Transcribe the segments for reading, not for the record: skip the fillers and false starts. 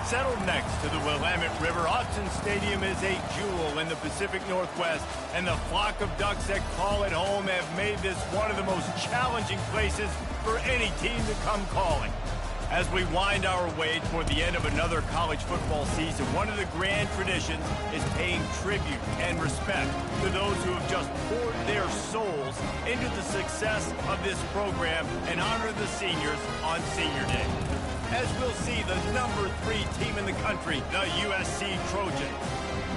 Settled next to the Willamette River, Autzen Stadium is a jewel in the Pacific Northwest, and the flock of Ducks that call it home have made this one of the most challenging places for any team to come calling. As we wind our way toward the end of another college football season, one of the grand traditions is paying tribute and respect to those who have just poured their souls into the success of this program and honor the seniors on Senior Day. As we'll see the number 3 team in the country, the USC Trojans,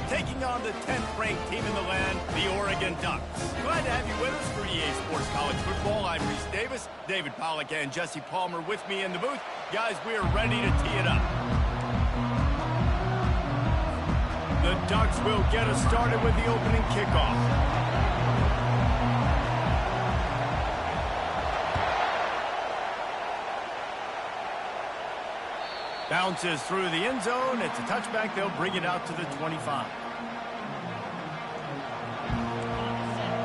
taking on the 10th-ranked team in the land, the Oregon Ducks. Glad to have you with us for EA Sports College Football. I'm Reese Davis, David Pollack, and Jesse Palmer with me in the booth. Guys, we are ready to tee it up. The Ducks will get us started with the opening kickoff. Bounces through the end zone. It's a touchback. They'll bring it out to the 25.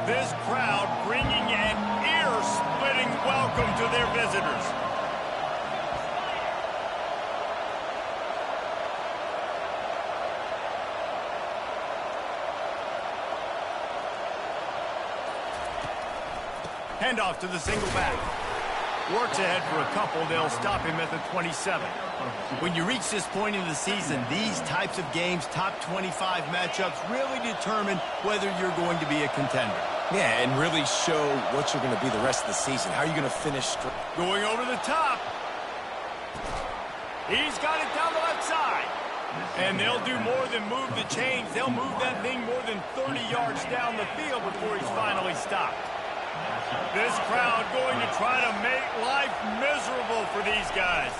This crowd bringing an ear-splitting welcome to their visitors. Handoff to the single back. Works ahead for a couple. They'll stop him at the 27. When you reach this point in the season, these types of games, top 25 matchups, really determine whether you're going to be a contender. Yeah, and really show what you're going to be the rest of the season. How are you going to finish strong? Going over the top. He's got it down the left side. And they'll do more than move the chains. They'll move that thing more than 30 yards down the field before he's finally stopped. This crowd going to try to make life miserable for these guys.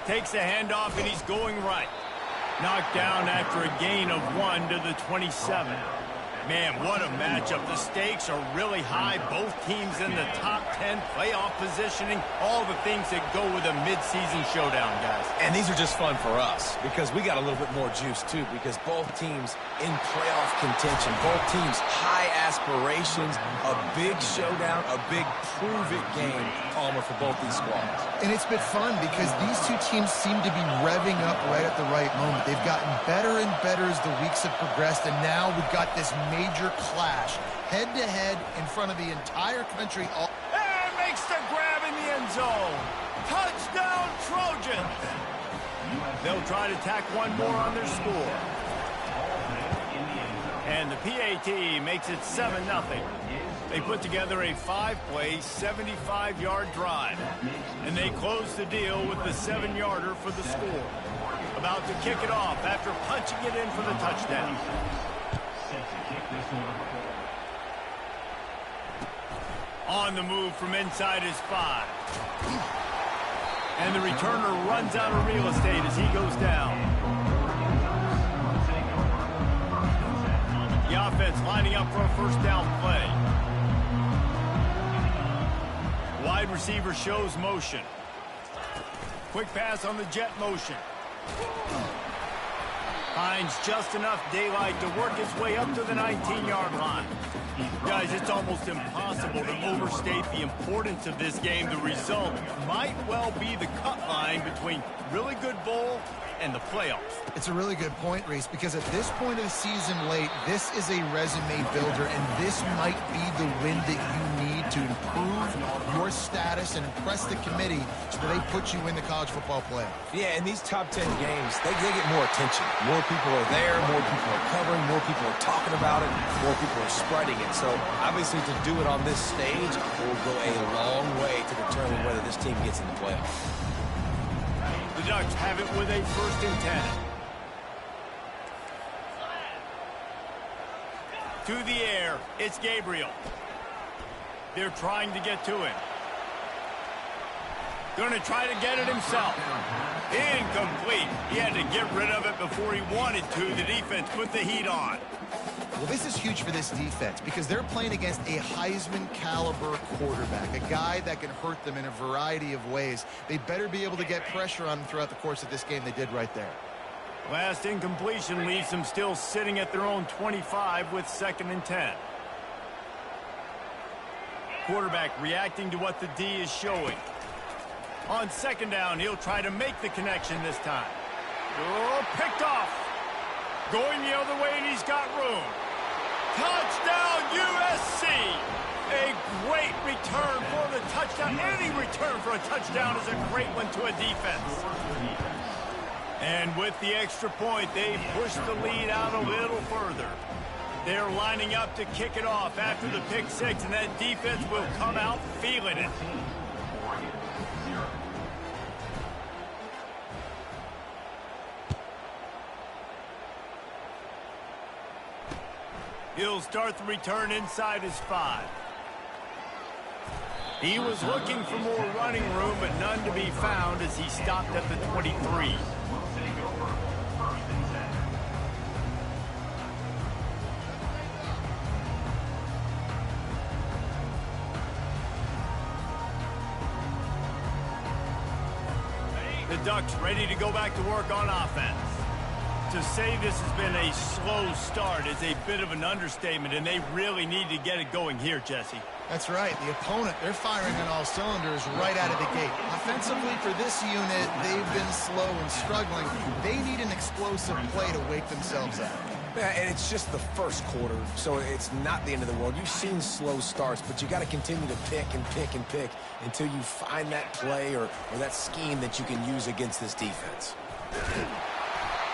Takes a handoff, and he's going right. Knocked down after a gain of 1 to the 27. Man, what a matchup. The stakes are really high. Both teams in the top 10, playoff positioning, all the things that go with a midseason showdown, guys. And these are just fun for us because we got a little bit more juice, too, because both teams in playoff contention, both teams high aspirations, a big showdown, a big prove-it game, Palmer, for both these squads. And it's been fun because these two teams seem to be revving up right at the right moment. They've gotten better and better as the weeks have progressed, and now we've got this major clash, head-to-head in front of the entire country. And makes the grab in the end zone. Touchdown, Trojans! They'll try to tack one more on their score. And the PAT makes it 7-0. They put together a 5-play, 75-yard drive. And they close the deal with the 7-yarder for the score. About to kick it off after punching it in for the touchdown. On the move from inside his 5. And the returner runs out of real estate as he goes down. The offense lining up for a first down play. Wide receiver shows motion. Quick pass on the jet motion. Finds just enough daylight to work his way up to the 19-yard line. Guys, it's almost impossible to overstate the importance of this game. The result might well be the cut line between really good bowl and the playoffs. It's a really good point, Reese, because at this point of the season late, this is a resume builder, and this might be the win that you need to improve your status and impress the committee so that they put you in the college football playoff. Yeah, in these top 10 games, they get more attention. More people are there, more people are covering, more people are talking about it, more people are spreading it. So, obviously, to do it on this stage will go a long way to determine whether this team gets in the playoffs. The Ducks have it with a 1st and 10. To the air, it's Gabriel. They're trying to get to him. Going to try to get it himself. Incomplete. He had to get rid of it before he wanted to. The defense put the heat on. Well, this is huge for this defense because they're playing against a Heisman-caliber quarterback, a guy that can hurt them in a variety of ways. They better be able to get pressure on him throughout the course of this game. They did right there. Last incompletion leaves them still sitting at their own 25 with 2nd and 10. Quarterback reacting to what the D is showing. On 2nd down, he'll try to make the connection this time. Oh, picked off. Going the other way, and he's got room. Touchdown, USC! A great return for the touchdown. Any return for a touchdown is a great one to a defense. And with the extra point, they push the lead out a little further. They're lining up to kick it off after the pick six, and that defense will come out feeling it. He'll start the return inside his 5. He was looking for more running room, but none to be found as he stopped at the 23. The Ducks ready to go back to work on offense. To say this has been a slow start is a bit of an understatement, and they really need to get it going here, Jesse. That's right. The opponent, they're firing on all cylinders right out of the gate. Offensively, for this unit, they've been slow and struggling. They need an explosive play to wake themselves up. Yeah, and it's just the first quarter, so it's not the end of the world. You've seen slow starts, but you got to continue to pick and pick and pick until you find that play or that scheme that you can use against this defense.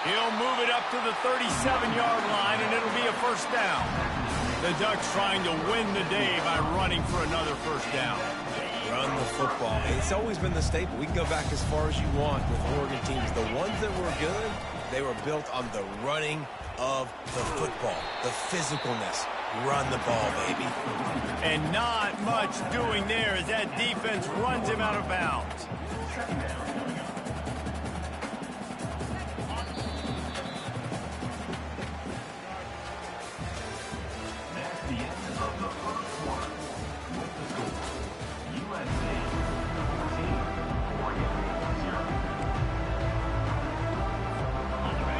He'll move it up to the 37-yard line, and it'll be a first down. The Ducks trying to win the day by running for another first down. Run the football. It's always been the staple. We can go back as far as you want with Oregon teams. The ones that were good, they were built on the running of the football, the physicalness. Run the ball, baby. And not much doing there as that defense runs him out of bounds.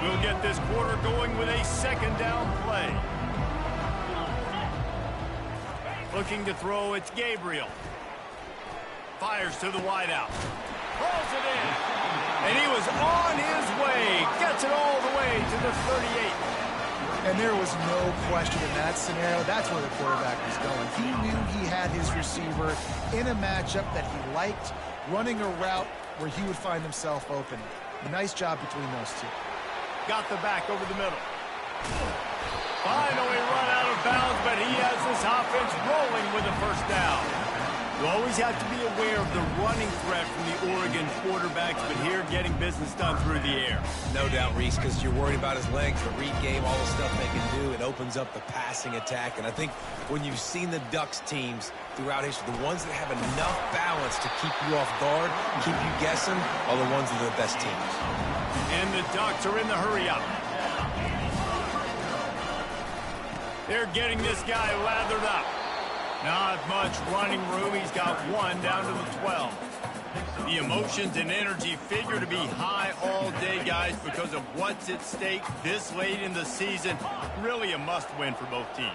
We'll get this quarter going with a second down play. Looking to throw, it's Gabriel. Fires to the wideout. Pulls it in. And he was on his way. Gets it all the way to the 38. And there was no question in that scenario. That's where the quarterback was going. He knew he had his receiver in a matchup that he liked, running a route where he would find himself open. Nice job between those two. Got the back over the middle. Finally run out of bounds, but he has this offense rolling with a first down. You always have to be aware of the running threat from the Oregon quarterbacks, but here getting business done through the air. No doubt, Reese, because you're worried about his legs, the read game, all the stuff they can do. It opens up the passing attack. And I think when you've seen the Ducks teams throughout history, the ones that have enough balance to keep you off guard, keep you guessing, are the ones that are the best teams. And the Ducks are in the hurry-up. They're getting this guy lathered up. Not much running room. He's got one down to the 12. The emotions and energy figure to be high all day, guys, because of what's at stake this late in the season. Really a must-win for both teams.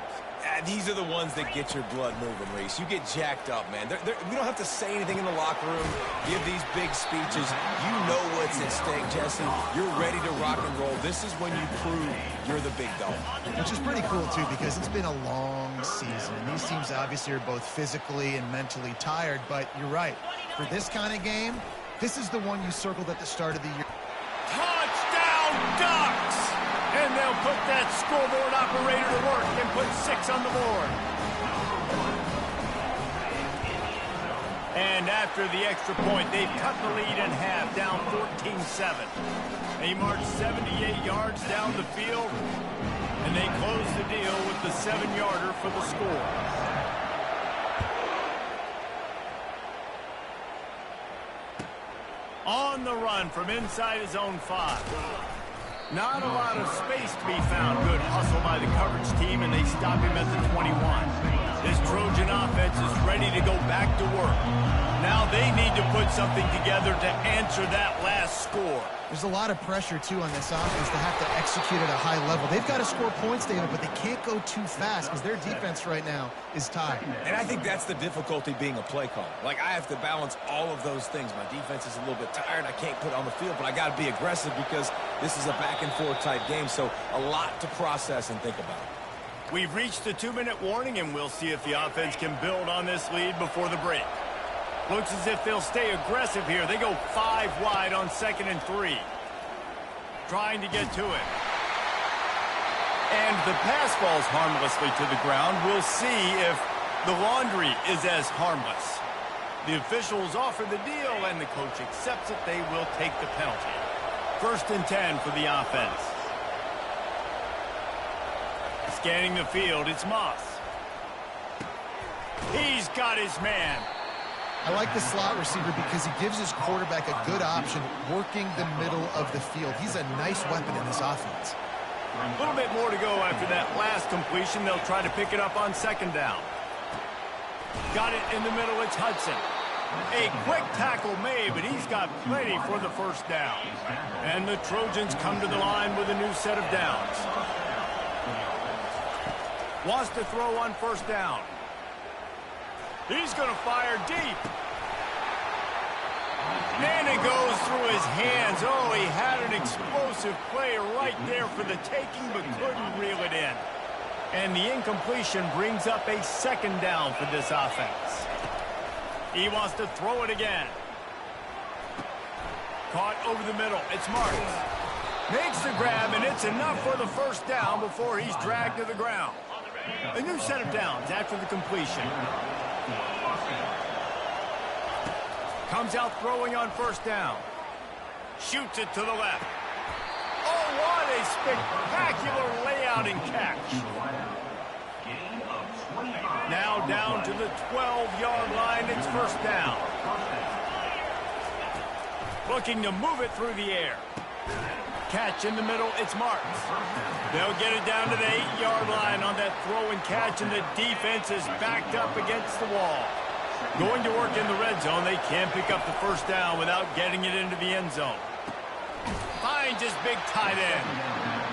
These are the ones that get your blood moving, Reese. You get jacked up, man. We don't have to say anything in the locker room, give these big speeches. You know what's at stake, Jesse. You're ready to rock and roll. This is when you prove you're the big dog. Which is pretty cool, too, because it's been a long season. And these teams obviously are both physically and mentally tired, but you're right. For this kind of game, this is the one you circled at the start of the year. Touchdown, Ducks! And they'll put that scoreboard operator to work and put 6 on the board. And after the extra point, they've cut the lead in half, down 14-7. They march 78 yards down the field, and they close the deal with the 7-yarder for the score. On the run from inside his own 5. Not a lot of space to be found. Good hustle by the coverage team, and they stop him at the 21. This Trojan offense is ready to go back to work. Now they need to put something together to answer that last score. There's a lot of pressure, too, on this offense to have to execute at a high level. They've got to score points, David, but they can't go too fast because their defense right now is tied. And I think that's the difficulty being a play caller. Like, I have to balance all of those things. My defense is a little bit tired. I can't put it on the field, but I got to be aggressive because This is a back-and-forth type game, so a lot to process and think about. We've reached the 2-minute warning, and we'll see if the offense can build on this lead before the break. Looks as if they'll stay aggressive here. They go 5 wide on 2nd and 3. Trying to get to it. And the pass falls harmlessly to the ground. We'll see if the laundry is as harmless. The officials offer the deal, and the coach accepts it. They will take the penalty. 1st and 10 for the offense. Scanning the field, it's Moss. He's got his man. I like the slot receiver because he gives his quarterback a good option working the middle of the field. He's a nice weapon in this offense. A little bit more to go after that last completion. They'll try to pick it up on 2nd down. Got it in the middle. It's Hudson. A quick tackle made, but he's got plenty for the 1st down. And the Trojans come to the line with a new set of downs. Wants to throw on 1st down. He's going to fire deep. And it goes through his hands. Oh, he had an explosive play right there for the taking, but couldn't reel it in. And the incompletion brings up a 2nd down for this offense. He wants to throw it again. Caught over the middle. It's Martins. Makes the grab, and it's enough for the 1st down before he's dragged to the ground. A new set of downs after the completion. Comes out throwing on 1st down. Shoots it to the left. Oh, what a spectacular layout and catch. Now down to the 12-yard line. It's 1st down. Looking to move it through the air. Catch in the middle. It's Martins. They'll get it down to the 8-yard line on that throw and catch, and the defense is backed up against the wall. Going to work in the red zone. They can't pick up the 1st down without getting it into the end zone. Finds his big tight end.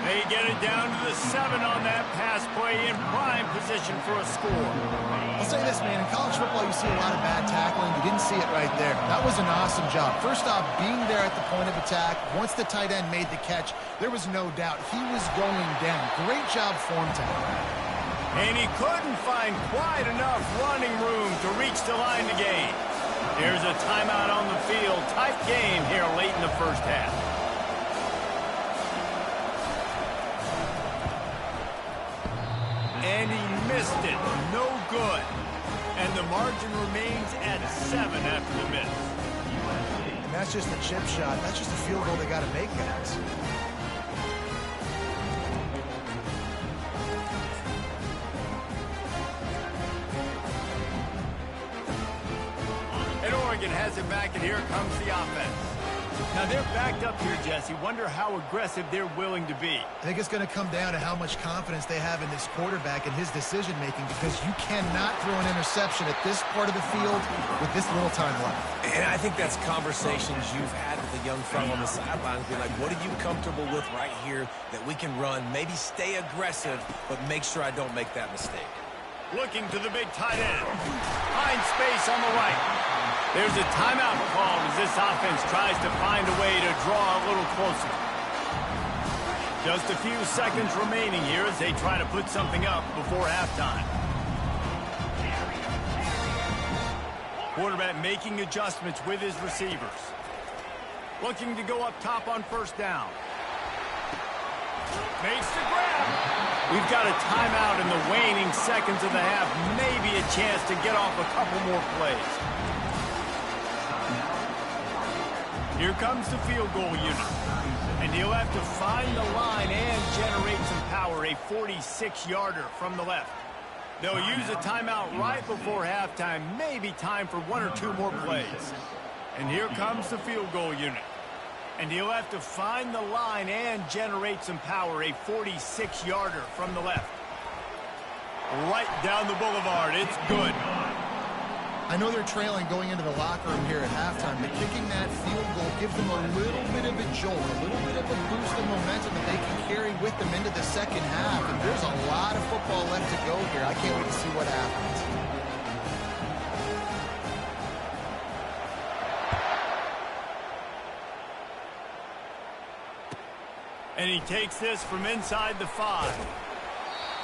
They get it down to the 7 on that pass play, in prime position for a score. I'll say this, man. In college football, you see a lot of bad tackling. You didn't see it right there. That was an awesome job. First off, being there at the point of attack. Once the tight end made the catch, there was no doubt he was going down. Great job form tackling. And he couldn't find quite enough running room to reach the line to gain. Here's a timeout on the field. Tight game here late in the 1st half. And he missed it. No good. And the margin remains at 7 after the miss. And that's just a chip shot. That's just a field goal they got to make, guys. And Oregon has it back, and here comes the offense. Now, they're backed up here, Jesse. Wonder how aggressive they're willing to be. I think it's going to come down to how much confidence they have in this quarterback and his decision-making, because you cannot throw an interception at this part of the field with this little time left. And I think that's conversations you've had with the young fellow on the sidelines. Be like, what are you comfortable with right here that we can run? Maybe stay aggressive, but make sure I don't make that mistake. Looking to the big tight end. Finds space on the right. There's a timeout called as this offense tries to find a way to draw a little closer. Just a few seconds remaining here as they try to put something up before halftime. Quarterback making adjustments with his receivers. Looking to go up top on 1st down. Makes the grab. We've got a timeout in the waning seconds of the half. Maybe a chance to get off a couple more plays. Here comes the field goal unit. And he'll have to find the line and generate some power. A 46-yarder from the left. They'll use a timeout right before halftime. Maybe time for 1 or 2 more plays. And here comes the field goal unit. And he'll have to find the line and generate some power. A 46-yarder from the left. Right down the boulevard. It's good. I know they're trailing going into the locker room here at halftime, but kicking that field goal gives them a little bit of a jolt, a little bit of a boost of momentum that they can carry with them into the 2nd half. And there's a lot of football left to go here. I can't wait to see what happens. And he takes this from inside the 5.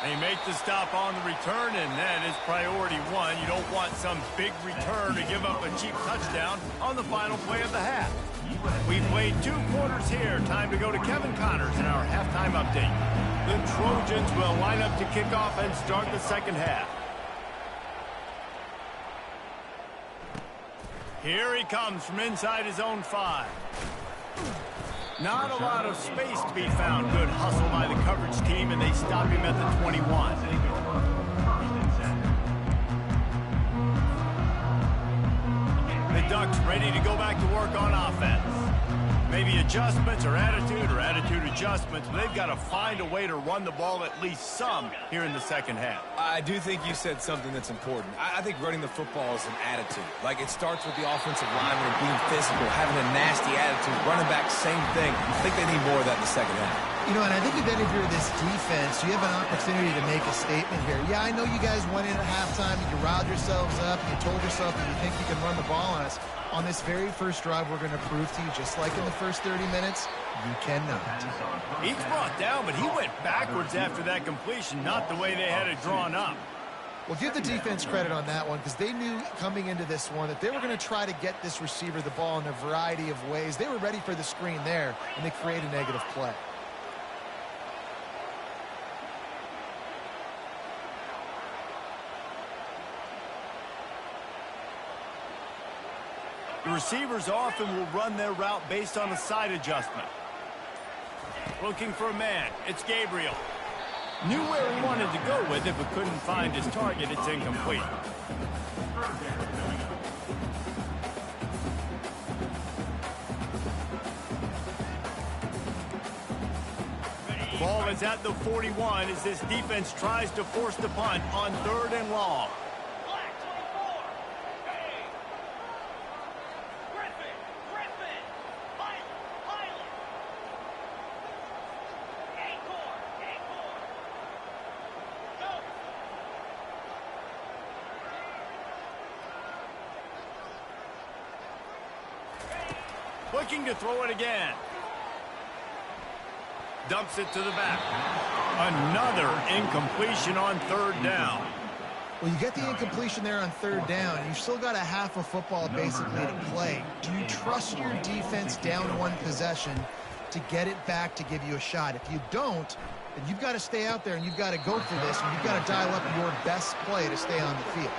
They make the stop on the return, and that is priority one. You don't want some big return to give up a cheap touchdown on the final play of the half. We've played 2 quarters here. Time to go to Kevin Connors in our halftime update. The Trojans will line up to kick off and start the second half. Here he comes from inside his own 5. Not a lot of space to be found. Good hustle by the coverage team, and they stop him at the 21. The Ducks ready to go back to work on offense. Maybe adjustments or attitude adjustments, but they've got to find a way to run the ball at least some here in the second half. I do think you said something that's important. I think running the football is an attitude. Like, it starts with the offensive lineman being physical, having a nasty attitude. Running back, same thing. I think they need more of that in the second half. You know, and I think if any of you are this defense, you have an opportunity to make a statement here. Yeah, I know you guys went in at halftime and you riled yourselves up and you told yourself that you think you can run the ball on us. On this very first drive, we're going to prove to you, just like in the first 30 minutes, you cannot. He's brought down, but he went backwards after that completion, not the way they had it drawn up. Well, give the defense credit on that one, because they knew coming into this one that they were going to try to get this receiver the ball in a variety of ways. They were ready for the screen there, and they create a negative play. The receivers often will run their route based on a side adjustment. Looking for a man. It's Gabriel. Knew where he wanted to go with it, but couldn't find his target. It's incomplete. Ball is at the 41 as this defense tries to force the punt on 3rd and long. Looking to throw it again. Dumps it to the back. Another incompletion on 3rd down. Well, you get the incompletion there on 3rd down. You've still got a half of football basically to play. Do you trust your defense down 1 possession to get it back to give you a shot? If you don't, then you've got to stay out there and you've got to go for this, and you've got to dial up your best play to stay on the field.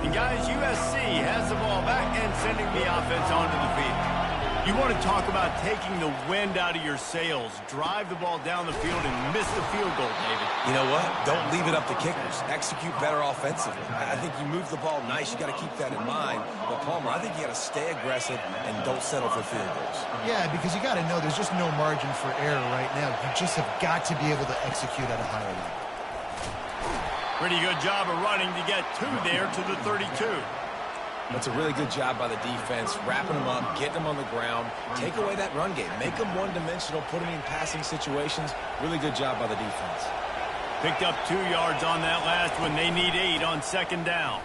And guys, USC has the ball back and sending the offense onto the field. You want to talk about taking the wind out of your sails. Drive the ball down the field and miss the field goal, David. You know what? Don't leave it up to kickers. Execute better offensively. I think you move the ball nice. You got to keep that in mind. But, Palmer, I think you got to stay aggressive and don't settle for field goals. Yeah, because you got to know there's just no margin for error right now. You just have got to be able to execute at a higher level. Pretty good job of running to get 2 there to the 32. That's a really good job by the defense, wrapping them up, getting them on the ground. Take away that run game. Make them one-dimensional, put them in passing situations. Really good job by the defense. Picked up 2 yards on that last one. They need 8 on 2nd down.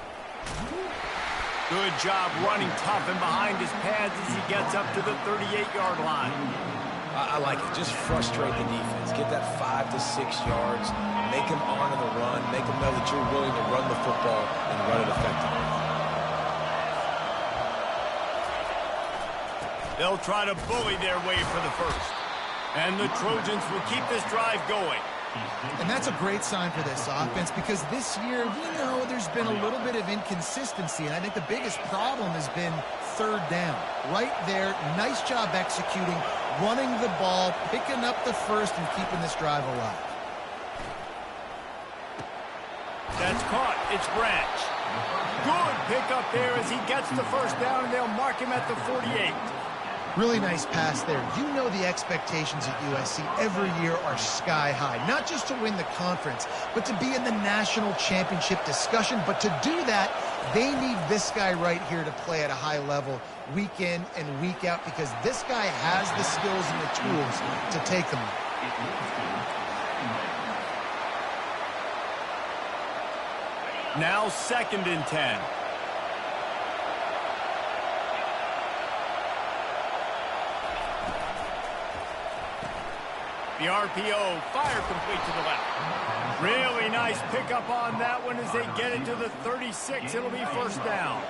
Good job running tough and behind his pads as he gets up to the 38-yard line. I like it. Just frustrate the defense. Get that 5 to 6 yards. Make them honor the run. Make them know that you're willing to run the football and run it effectively. They'll try to bully their way for the first. And the Trojans will keep this drive going. And that's a great sign for this offense, because this year, we know there's been a little bit of inconsistency, and I think the biggest problem has been 3rd down. Right there, nice job executing, running the ball, picking up the first, and keeping this drive alive. That's caught. It's Branch. Good pickup there as he gets the first down, and they'll mark him at the 48. Really nice pass there. You know the expectations at USC every year are sky high. Not just to win the conference, but to be in the national championship discussion. But to do that, they need this guy right here to play at a high level week in and week out, because this guy has the skills and the tools to take them. Now 2nd and 10. The RPO, fire complete to the left. Really nice pickup on that one as they get it to the 36. It'll be first down.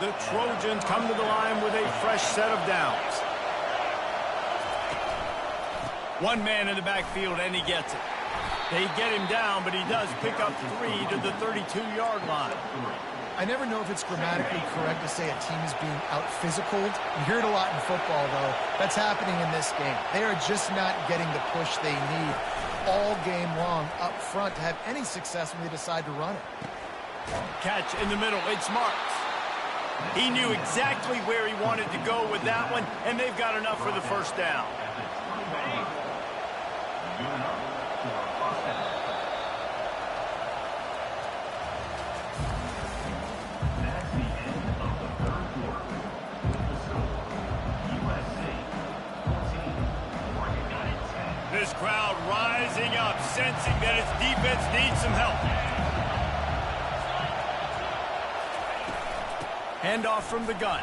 The Trojans come to the line with a fresh set of downs. One man in the backfield, and he gets it. They get him down, but he does pick up 3 to the 32-yard line. I never know if it's grammatically correct to say a team is being out-physicaled. You hear it a lot in football, though. That's happening in this game. They are just not getting the push they need all game long up front to have any success when they decide to run it. Catch in the middle. It's Marks. He knew exactly where he wanted to go with that one, and they've got enough for the first down. This crowd rising up, sensing that its defense needs some help. Handoff from the gun.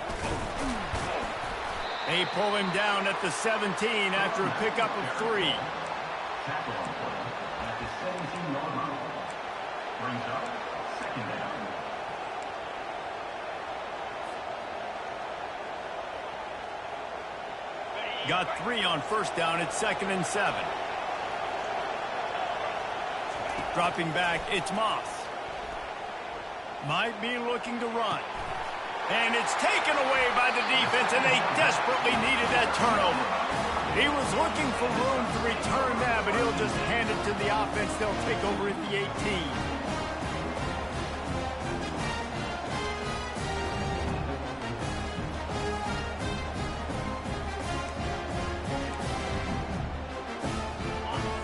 They pull him down at the 17 after a pickup of 3. Got 3 on first down. It's 2nd and 7. Dropping back, it's Moss. Might be looking to run. And it's taken away by the defense, and they desperately needed that turnover. He was looking for room to return that, but he'll just hand it to the offense. They'll take over at the 18.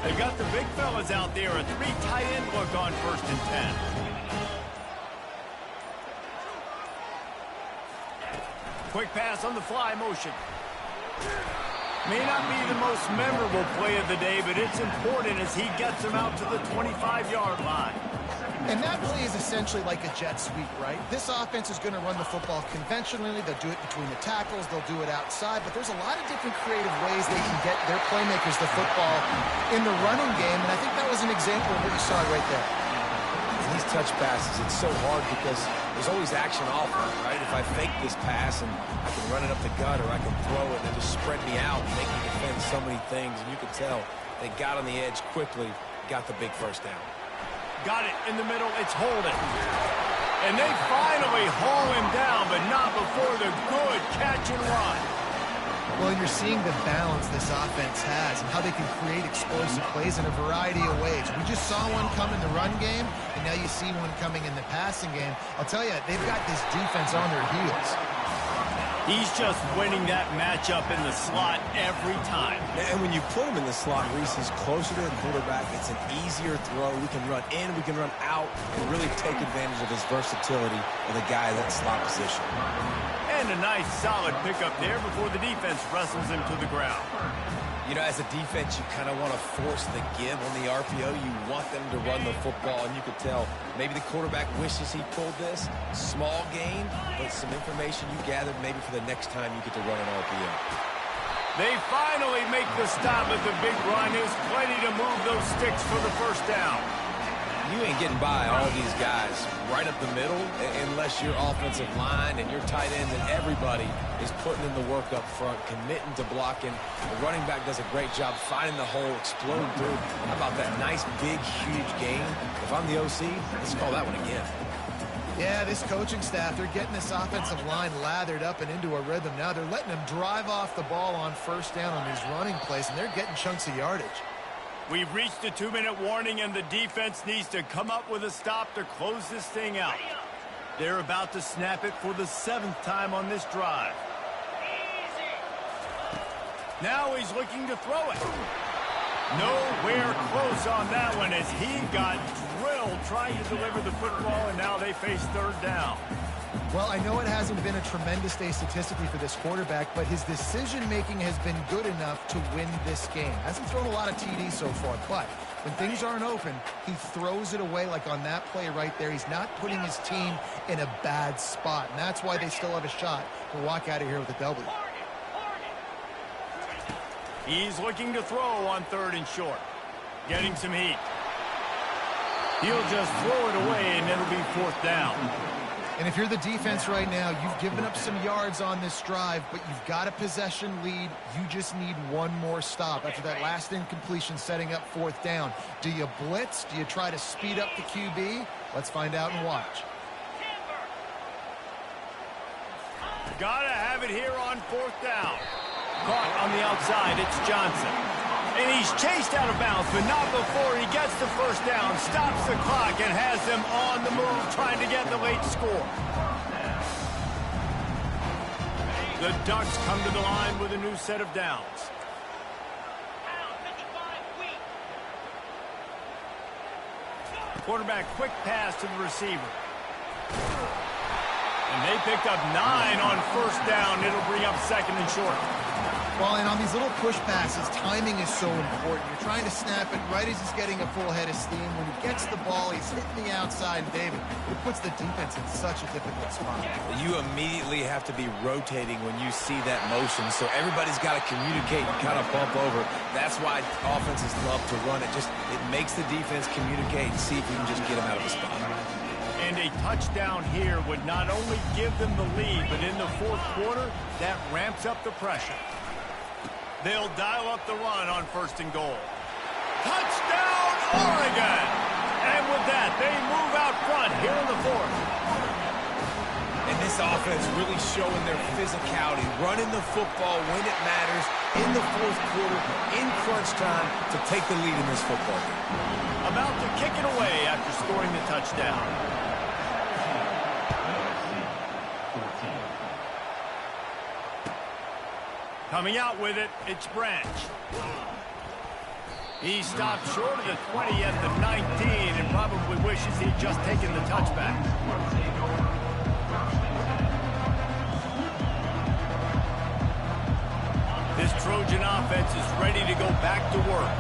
They got the big fellas out there. A 3 tight end look on 1st and 10. Quick pass on the fly motion. May not be the most memorable play of the day, but it's important as he gets him out to the 25-yard line. And that play is essentially like a jet sweep, right? This offense is going to run the football conventionally. They'll do it between the tackles. They'll do it outside. But there's a lot of different creative ways they can get their playmakers the football in the running game. And I think that was an example of what you saw right there. These touch passes, it's so hard because there's always action off of it, right? If I fake this pass and I can run it up the gut or I can throw it and just spread me out and make me defend so many things. And you can tell they got on the edge quickly, got the big first down. Got it in the middle. It's Holden. And they finally haul him down, but not before the good catch and run. Well, and you're seeing the balance this offense has and how they can create explosive plays in a variety of ways. We just saw one come in the run game, and now you see one coming in the passing game. I'll tell you, they've got this defense on their heels. He's just winning that matchup in the slot every time. And when you put him in the slot, Reese is closer to the quarterback. It's an easier throw. We can run in, we can run out, and really take advantage of his versatility of the guy in that slot position. And a nice, solid pickup there before the defense wrestles him to the ground. You know, as a defense, you kind of want to force the give on the RPO. You want them to run the football, and you could tell maybe the quarterback wishes he pulled this. Small gain, but some information you gathered maybe for the next time you get to run an RPO. They finally make the stop at the big run. There's plenty to move those sticks for the first down. You ain't getting by all these guys right up the middle unless your offensive line and your tight end and everybody is putting in the work up front, committing to blocking. The running back does a great job finding the hole, exploding through. How about that nice, big, huge gain? If I'm the OC, let's call that one again. Yeah, this coaching staff, they're getting this offensive line lathered up and into a rhythm. Now they're letting them drive off the ball on first down on these running plays, and they're getting chunks of yardage. We've reached a 2-minute warning, and the defense needs to come up with a stop to close this thing out. They're about to snap it for the 7th time on this drive. Now he's looking to throw it. Nowhere close on that one as he got drilled trying to deliver the football, and now they face 3rd down. Well, I know it hasn't been a tremendous day statistically for this quarterback, but his decision-making has been good enough to win this game. Hasn't thrown a lot of TDs so far, but when things aren't open, he throws it away like on that play right there. He's not putting his team in a bad spot, and that's why they still have a shot to walk out of here with a W. He's looking to throw on 3rd and short. Getting some heat. He'll just throw it away, and it'll be 4th down. And if you're the defense right now, you've given up some yards on this drive, but you've got a possession lead. You just need one more stop after that last incompletion setting up 4th down. Do you blitz? Do you try to speed up the QB? Let's find out and watch. Gotta have it here on 4th down. Caught on the outside, it's Johnson. And he's chased out of bounds, but not before he gets the 1st down, stops the clock, and has them on the move trying to get the late score. The Ducks come to the line with a new set of downs. Quarterback quick pass to the receiver. And they picked up 9 on 1st down. It'll bring up 2nd and short. Well, and on these little push passes, timing is so important. You're trying to snap it right as he's getting a full head of steam. When he gets the ball, he's hitting the outside, and David, it puts the defense in such a difficult spot. You immediately have to be rotating when you see that motion, so everybody's got to communicate and kind of bump over. That's why offenses love to run it. It makes the defense communicate and see if you can just get them out of the spot. And a touchdown here would not only give them the lead, but in the 4th quarter, that ramps up the pressure. They'll dial up the run on 1st and goal. Touchdown, Oregon! And with that, they move out front here in the 4th. And this offense really showing their physicality, running the football when it matters, in the 4th quarter, in crunch time, to take the lead in this football game. About to kick it away after scoring the touchdown. Coming out with it, it's Branch. He stopped short of the 20 at the 19 and probably wishes he'd just taken the touchback. This Trojan offense is ready to go back to work.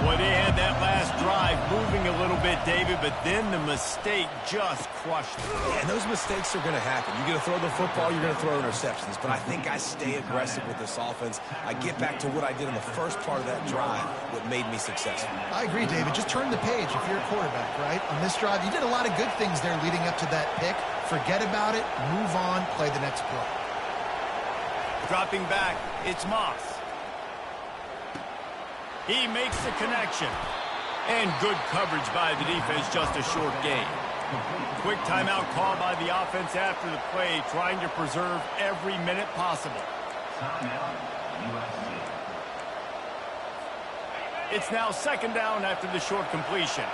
Boy, they had that last drive moving a little bit, David, but then the mistake just crushed them. Yeah, and those mistakes are going to happen. You're going to throw the football, you're going to throw interceptions. But I think I stay aggressive with this offense. I get back to what I did in the first part of that drive, what made me successful. I agree, David. Just turn the page if you're a quarterback, right? On this drive, you did a lot of good things there leading up to that pick. Forget about it, move on, play the next play. Dropping back, it's Moss. He makes the connection. And good coverage by the defense, just a short gain. Quick timeout call by the offense after the play, trying to preserve every minute possible. It's now 2nd down after the short completion.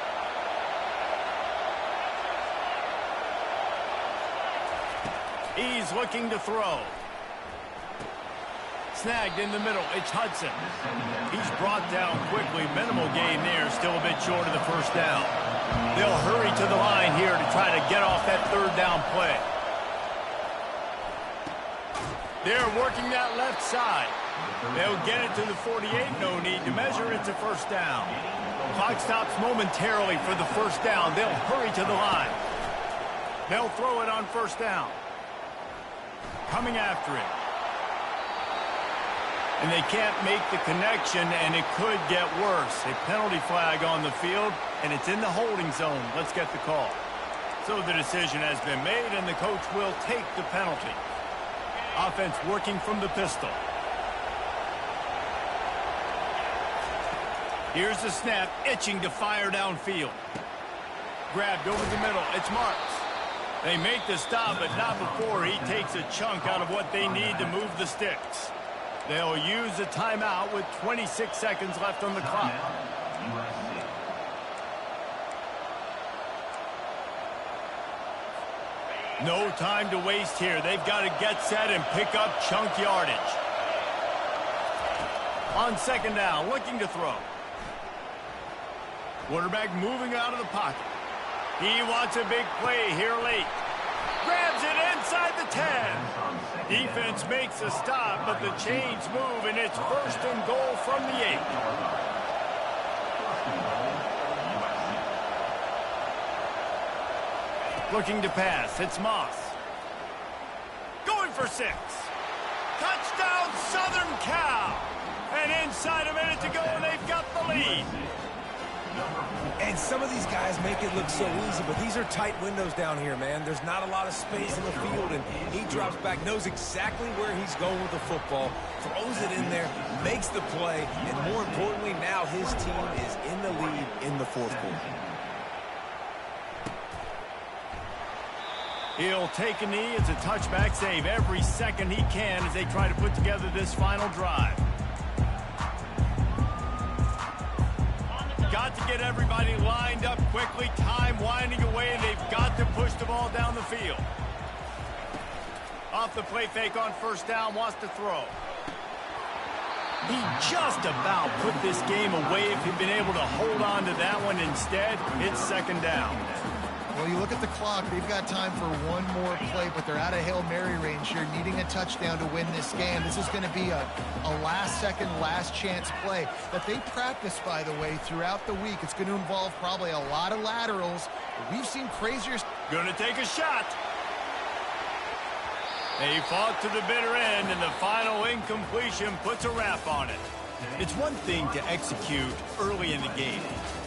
He's looking to throw. Snagged in the middle, it's Hudson. He's brought down quickly, minimal gain there, still a bit short of the 1st down. They'll hurry to the line here to try to get off that 3rd down play. They're working that left side. They'll get it to the 48, no need to measure, it's a 1st down. Clock stops momentarily for the 1st down. They'll hurry to the line. They'll throw it on 1st down. Coming after it. And they can't make the connection, and it could get worse. A penalty flag on the field, and it's in the holding zone. Let's get the call. So the decision has been made, and the coach will take the penalty. Offense working from the pistol. Here's the snap, itching to fire downfield. Grabbed over the middle, it's Marks. They make the stop, but not before he takes a chunk out of what they need to move the sticks. They'll use a timeout with 26 seconds left on the clock. No time to waste here. They've got to get set and pick up chunk yardage. On 2nd down, looking to throw. Quarterback moving out of the pocket. He wants a big play here late. Grabs it inside the 10. Defense makes a stop, but the chains move, and it's 1st and goal from the 8. Looking to pass, it's Moss. Going for 6. Touchdown, Southern Cal. And in inside a minute to go, and they've got the lead. And some of these guys make it look so easy, but these are tight windows down here, man. There's not a lot of space in the field, and he drops back, knows exactly where he's going with the football, throws it in there, makes the play, and more importantly, now his team is in the lead in the fourth quarter. He'll take a knee. It's a touchback save every second he can as they try to put together this final drive. Got to get everybody lined up quickly. Time winding away, and they've got to push the ball down the field. Off the play fake on first down, wants to throw. He just about put this game away if he'd been able to hold on to that one. Instead, it's second down. Well, you look at the clock, they've got time for one more play, but they're out of Hail Mary range here, needing a touchdown to win this game. This is going to be a last-second, last-chance play that they practice, by the way, throughout the week. It's going to involve probably a lot of laterals. We've seen crazier... Going to take a shot. They fought to the bitter end, and the final incompletion puts a wrap on it. It's one thing to execute early in the game.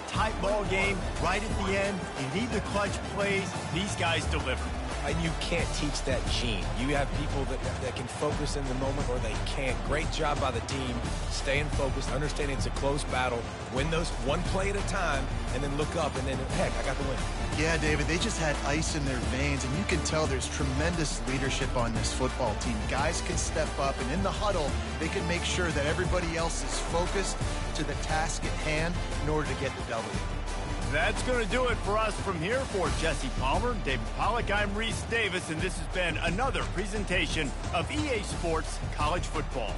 Tight ball game, right at the end. You need the clutch plays. These guys deliver. And you can't teach that gene. You have people that can focus in the moment or they can't. Great job by the team, staying focused, understanding it's a close battle, win those one play at a time, and then look up, and then, heck, I got the win. Yeah, David, they just had ice in their veins, and you can tell there's tremendous leadership on this football team. Guys can step up, and in the huddle, they can make sure that everybody else is focused to the task at hand in order to get the W. That's going to do it for us from here. For Jesse Palmer, David Pollack, I'm Reese Davis, and this has been another presentation of EA Sports College Football.